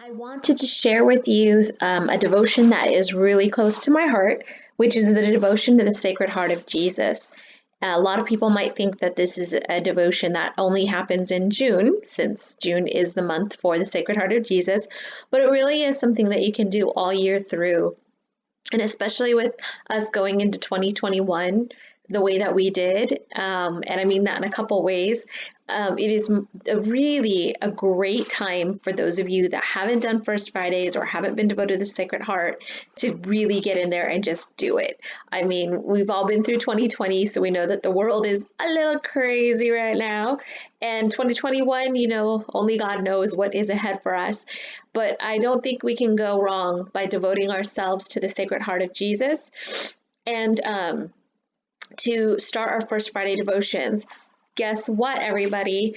I wanted to share with you a devotion that is really close to my heart, which is the devotion to the Sacred Heart of Jesus. A lot of people might think that this is a devotion that only happens in June, since June is the month for the Sacred Heart of Jesus, but it really is something that you can do all year through. And especially with us going into 2021 the way that we did, and I mean that in a couple ways, it is really a great time for those of you that haven't done First Fridays or haven't been devoted to the Sacred Heart to really get in there and just do it. I mean, we've all been through 2020, so we know that the world is a little crazy right now. And 2021, only God knows what is ahead for us. But I don't think we can go wrong by devoting ourselves to the Sacred Heart of Jesus. And to start our First Friday devotions, guess what, everybody?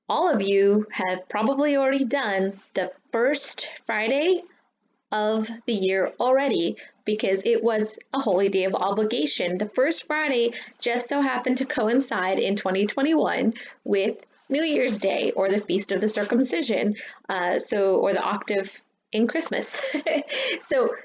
All of you have probably already done the first Friday of the year already because it was a holy day of obligation. The first Friday just so happened to coincide in 2021 with New Year's Day, or the Feast of the Circumcision, or the octave in Christmas. So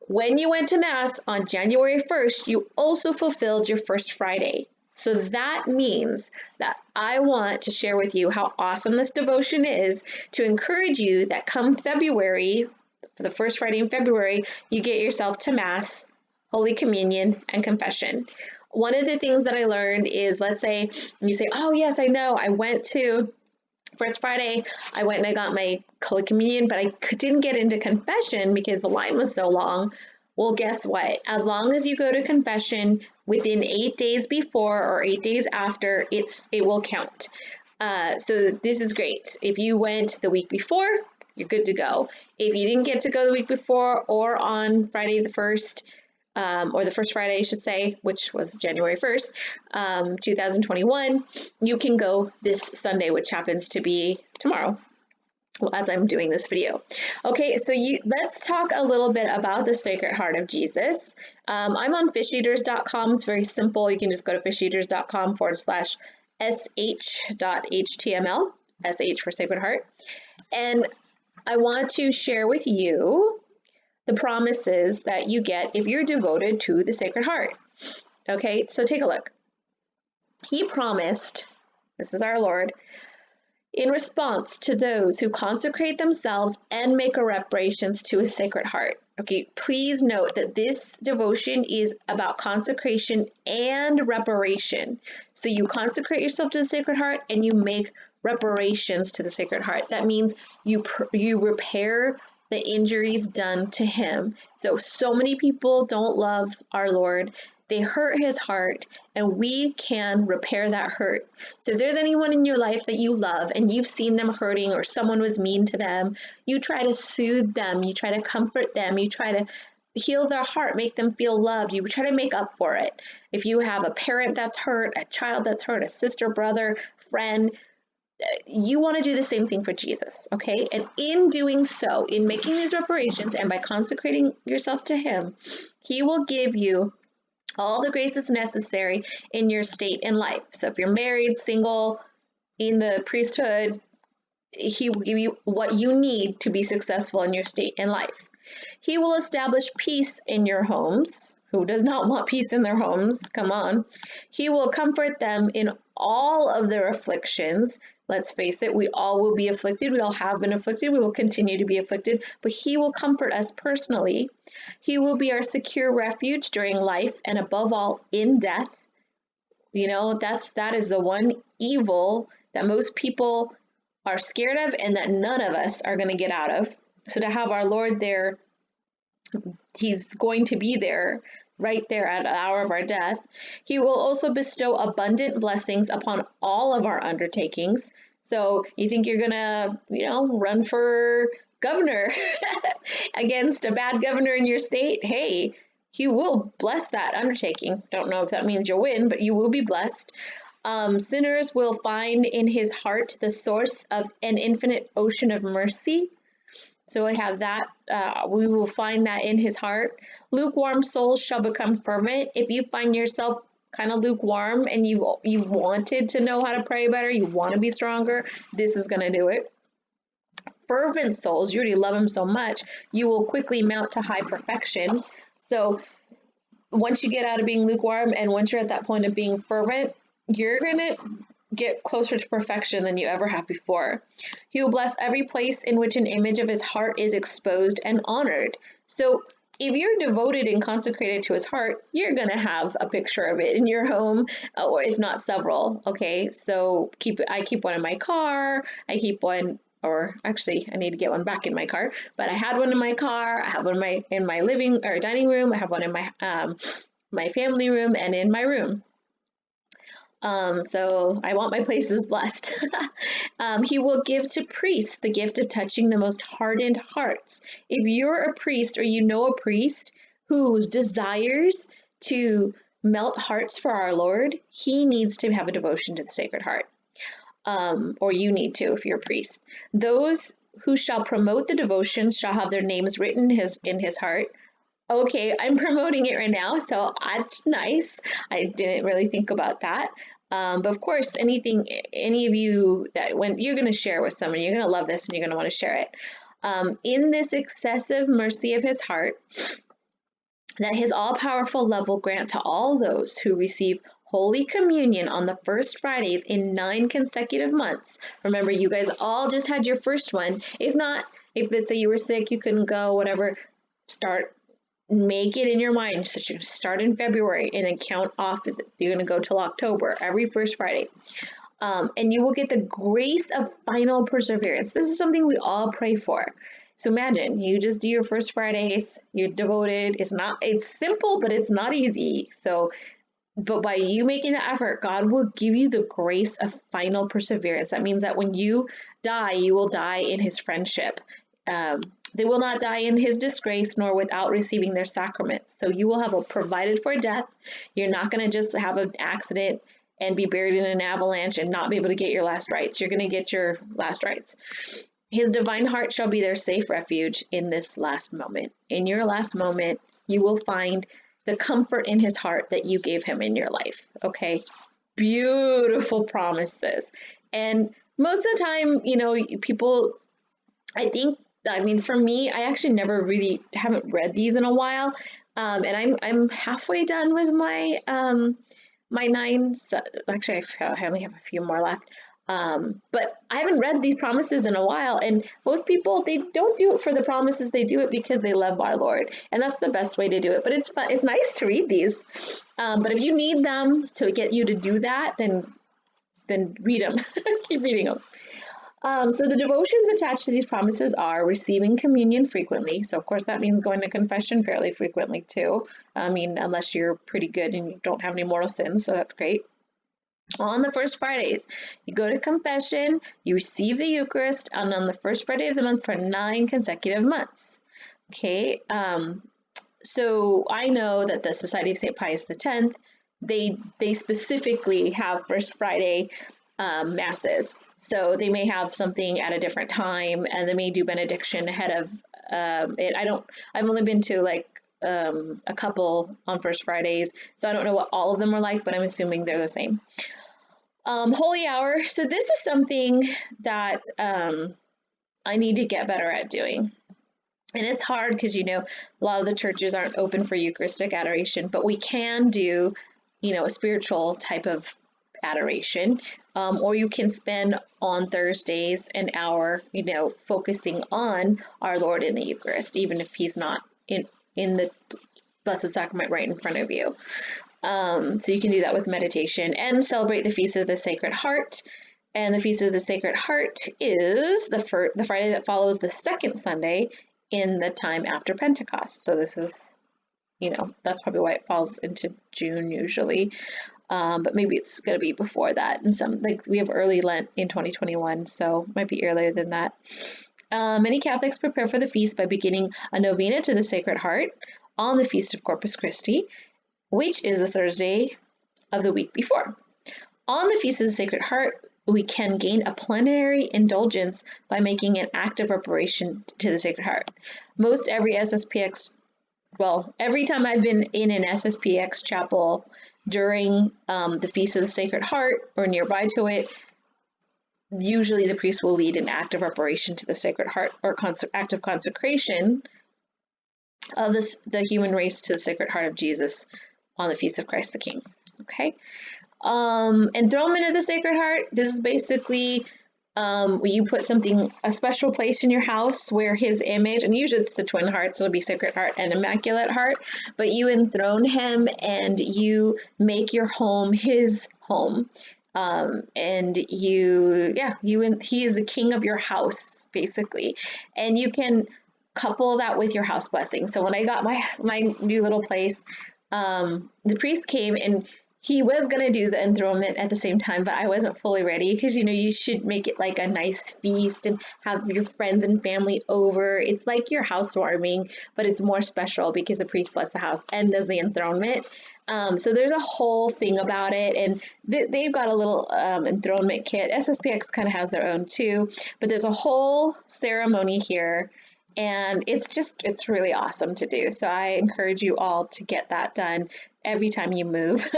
when you went to Mass on January 1st, you also fulfilled your first Friday. So that means that I want to share with you how awesome this devotion is to encourage you that come February, for the first Friday in February, you get yourself to Mass, Holy Communion, and Confession. One of the things that I learned is, let's say you say, oh yes, I know, I went to First Friday, I went and I got my Holy Communion, but I didn't get into confession because the line was so long. Well, guess what? As long as you go to confession within 8 days before or 8 days after, it will count. So this is great. If you went the week before, you're good to go. If you didn't get to go the week before or on Friday the 1st, or the first Friday, I should say, which was January 1st, 2021, you can go this Sunday, which happens to be tomorrow, as I'm doing this video. Okay, so let's talk a little bit about the Sacred Heart of Jesus. I'm on fisheaters.com. It's very simple. You can just go to fisheaters.com/sh.html, SH for Sacred Heart. And I want to share with you the promises that you get if you're devoted to the Sacred Heart. Okay, so take a look. He promised, this is our Lord, in response to those who consecrate themselves and make reparations to his Sacred Heart. Okay, please note that this devotion is about consecration and reparation. So you consecrate yourself to the Sacred Heart and you make reparations to the Sacred Heart. That means you repair the injuries done to him. So many people don't love our Lord. They hurt his heart, and we can repair that hurt. So if there's anyone in your life that you love and you've seen them hurting or someone was mean to them, you try to soothe them, you try to comfort them, you try to heal their heart, make them feel loved, you try to make up for it. If you have a parent that's hurt, a child that's hurt, a sister, brother, friend, you want to do the same thing for Jesus, okay? And in doing so, in making these reparations and by consecrating yourself to him, he will give you all the graces necessary in your state in life. So if you're married, single, in the priesthood, he will give you what you need to be successful in your state in life. He will establish peace in your homes. Who does not want peace in their homes? Come on. He will comfort them in all of their afflictions. Let's face it, we all will be afflicted. We all have been afflicted. We will continue to be afflicted, but he will comfort us personally. He will be our secure refuge during life and above all in death. That is the one evil that most people are scared of and that none of us are going to get out of. So to have our Lord there, he's going to be there, right there at the hour of our death. He will also bestow abundant blessings upon all of our undertakings. So you think you're gonna, run for governor against a bad governor in your state? Hey, he will bless that undertaking. Don't know if that means you'll win, but you will be blessed. Sinners will find in his heart the source of an infinite ocean of mercy. So we have that, we will find that in his heart. Lukewarm souls shall become fervent. If you find yourself kind of lukewarm and you wanted to know how to pray better, you want to be stronger, this is going to do it. fervent souls, you already love him so much, you will quickly mount to high perfection. So once you get out of being lukewarm and once you're at that point of being fervent, you're going to get closer to perfection than you ever have before. He will bless every place in which an image of his heart is exposed and honored. So if you're devoted and consecrated to his heart, you're going to have a picture of it in your home, or if not several. Okay, so I keep one in my car. I keep one, or actually I need to get one back in my car, but I had one in my car. I have one in my living or dining room. I have one in my my family room and in my room. So I want my places blessed. He will give to priests the gift of touching the most hardened hearts. If you're a priest or you know a priest who desires to melt hearts for our Lord, he needs to have a devotion to the Sacred Heart. Or you need to if you're a priest. Those who shall promote the devotions shall have their names written in his heart. Okay, I'm promoting it right now, so that's nice. I didn't really think about that. But of course, any of you that when you're going to share with someone, you're going to love this and you're going to want to share it. In this excessive mercy of his heart, that his all-powerful love will grant to all those who receive Holy Communion on the first Fridays in 9 consecutive months. Remember, you guys all just had your first one. If not, if let's say you were sick, you couldn't go, whatever, make it in your mind. So you start in February and then count off. You're going to go till October, every first Friday. And you will get the grace of final perseverance. This is something we all pray for. So imagine you just do your first Fridays, you're devoted. It's simple, but it's not easy. But by you making the effort, God will give you the grace of final perseverance. That means that when you die, you will die in his friendship. They will not die in his disgrace, nor without receiving their sacraments. So you will have a provided for death. You're not going to just have an accident and be buried in an avalanche and not be able to get your last rites. You're going to get your last rites. His divine heart shall be their safe refuge in this last moment. In your last moment, you will find the comfort in his heart that you gave him in your life. Okay? Beautiful promises. And most of the time, people, for me, I actually never really haven't read these in a while. And I'm halfway done with my my 9. So actually, I only have a few more left. But I haven't read these promises in a while, and most people, they don't do it for the promises, they do it because they love our Lord, and that's the best way to do it. But it's fun, it's nice to read these, but if you need them to get you to do that, then read them. Keep reading them. So the devotions attached to these promises are receiving communion frequently. So of course that means going to confession fairly frequently too. Unless you're pretty good and you don't have any mortal sins, so that's great. On the first Fridays, you go to confession, you receive the Eucharist, and on the first Friday of the month for 9 consecutive months. Okay, so I know that the Society of St. Pius X, they specifically have First Friday masses. So they may have something at a different time, and they may do benediction ahead of it. I've only been to a couple on First Fridays, so I don't know what all of them are like, but I'm assuming they're the same. Holy Hour. So this is something that I need to get better at doing. And it's hard because, a lot of the churches aren't open for Eucharistic adoration, but we can do, a spiritual type of adoration. Or you can spend on Thursdays an hour, focusing on our Lord in the Eucharist, even if he's not in the Blessed Sacrament right in front of you. So you can do that with meditation and celebrate the Feast of the Sacred Heart. And the Feast of the Sacred Heart is the Friday that follows the second Sunday in the time after Pentecost. So this is, that's probably why it falls into June usually. But maybe it's going to be before that. And we have early Lent in 2021, so it might be earlier than that. Many Catholics prepare for the feast by beginning a novena to the Sacred Heart on the Feast of Corpus Christi, which is the Thursday of the week before. On the Feast of the Sacred Heart, we can gain a plenary indulgence by making an active reparation to the Sacred Heart. Every time I've been in an SSPX chapel during the Feast of the Sacred Heart or nearby to it, usually the priest will lead an act of reparation to the Sacred Heart, or act of consecration of the human race to the Sacred Heart of Jesus on the Feast of Christ the King. Okay. Enthronement of the Sacred Heart. This is basically you put a special place in your house where his image, and usually it's the twin hearts, so it'll be Sacred Heart and Immaculate Heart, but you enthrone him and you make your home his home. And he is the king of your house, basically. And you can couple that with your house blessing. So when I got my new little place, the priest came and he was going to do the enthronement at the same time, but I wasn't fully ready because, you should make it like a nice feast and have your friends and family over. It's like your housewarming, but it's more special because the priest blessed the house and does the enthronement. So there's a whole thing about it, and they've got a little enthronement kit. SSPX kind of has their own too, but there's a whole ceremony here. And it's really awesome to do. So I encourage you all to get that done every time you move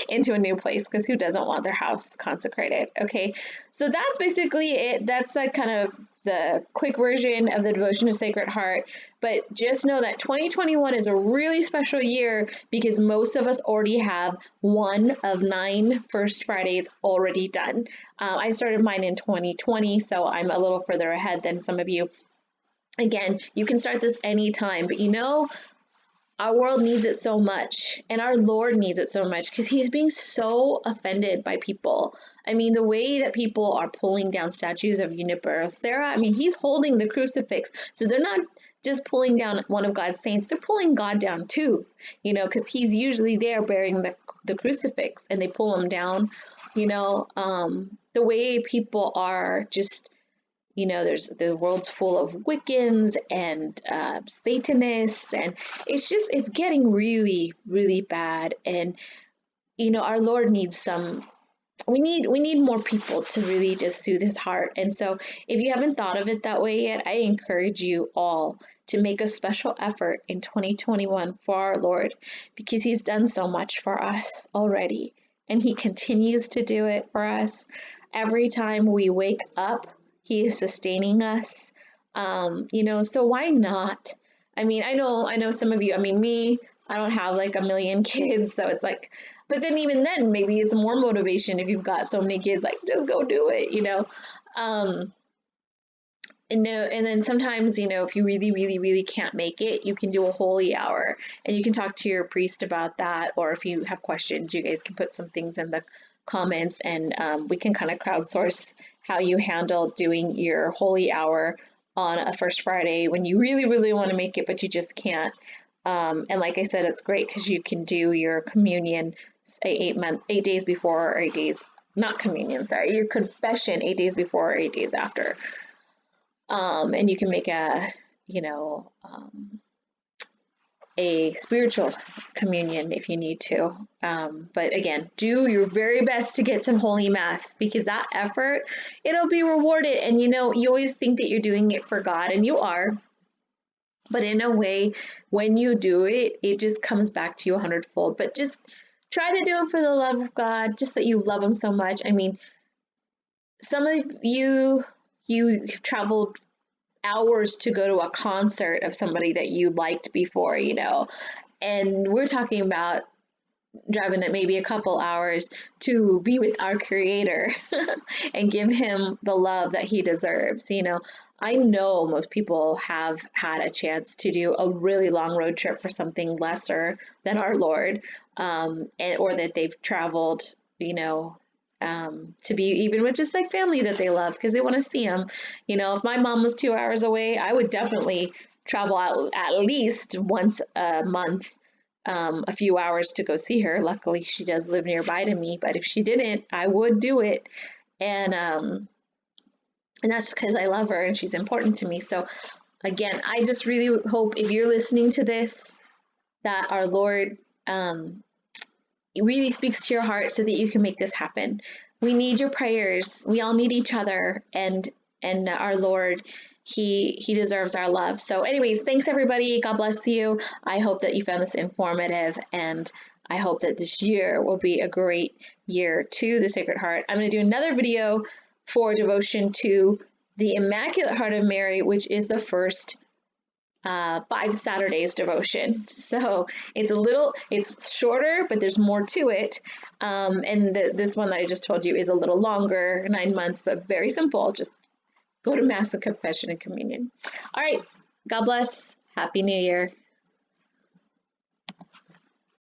into a new place, because who doesn't want their house consecrated? Okay, so that's basically it. That's like kind of the quick version of the devotion to Sacred Heart. But just know that 2021 is a really special year because most of us already have one of 9 First Fridays already done. I started mine in 2020, so I'm a little further ahead than some of you. Again, you can start this anytime, but our world needs it so much, and our Lord needs it so much because he's being so offended by people. I mean, the way that people are pulling down statues of Junipero Serra, I mean, he's holding the crucifix, so they're not just pulling down one of God's saints, they're pulling God down too, because he's usually there bearing the crucifix, and they pull him down. The way people are just, there's the world's full of Wiccans and Satanists, and it's getting really, really bad. And our Lord needs we need more people to really just soothe his heart. And so if you haven't thought of it that way yet, I encourage you all to make a special effort in 2021 for our Lord, because he's done so much for us already, and he continues to do it for us. Every time we wake up, he is sustaining us, so why not? I mean, I know some of you, me, I don't have like a million kids, so it's like, but then even then, maybe it's more motivation if you've got so many kids, like, just go do it, and then sometimes, if you really, really, really can't make it, you can do a holy hour, and you can talk to your priest about that, or if you have questions, you guys can put some things in the comments, and we can kind of crowdsource how you handle doing your holy hour on a First Friday when you really, really want to make it, but you just can't. And like I said, it's great because you can do your communion 8 days before, or 8 days, not communion, sorry, your confession 8 days before or 8 days after. And you can make a spiritual communion if you need to. But again, do your very best to get some Holy Mass, because that effort, it'll be rewarded. And you always think that you're doing it for God, and you are. But in a way, when you do it, it just comes back to you 100-fold. But just try to do it for the love of God, just that you love him so much. I mean, some of you traveled hours to go to a concert of somebody that you liked before, and we're talking about driving it maybe a couple hours to be with our Creator and give him the love that he deserves. I know most people have had a chance to do a really long road trip for something lesser than our Lord, or that they've traveled, to be even with just like family that they love because they want to see him. If my mom was 2 hours away, I would definitely travel out at least once a month, a few hours to go see her. Luckily, she does live nearby to me, but if she didn't, I would do it. And that's because I love her and she's important to me. So again, I just really hope if you're listening to this, that our Lord it really speaks to your heart so that you can make this happen. We need your prayers. We all need each other, and our Lord, he deserves our love. So anyways, thanks everybody. God bless you. I hope that you found this informative, and I hope that this year will be a great year to the Sacred Heart. I'm going to do another video for devotion to the Immaculate Heart of Mary, which is the first 5 Saturdays devotion. So it's shorter, but there's more to it. And this one that I just told you is a little longer, 9 months, but very simple. Just go to Mass and Confession and Communion. All right. God bless. Happy New Year.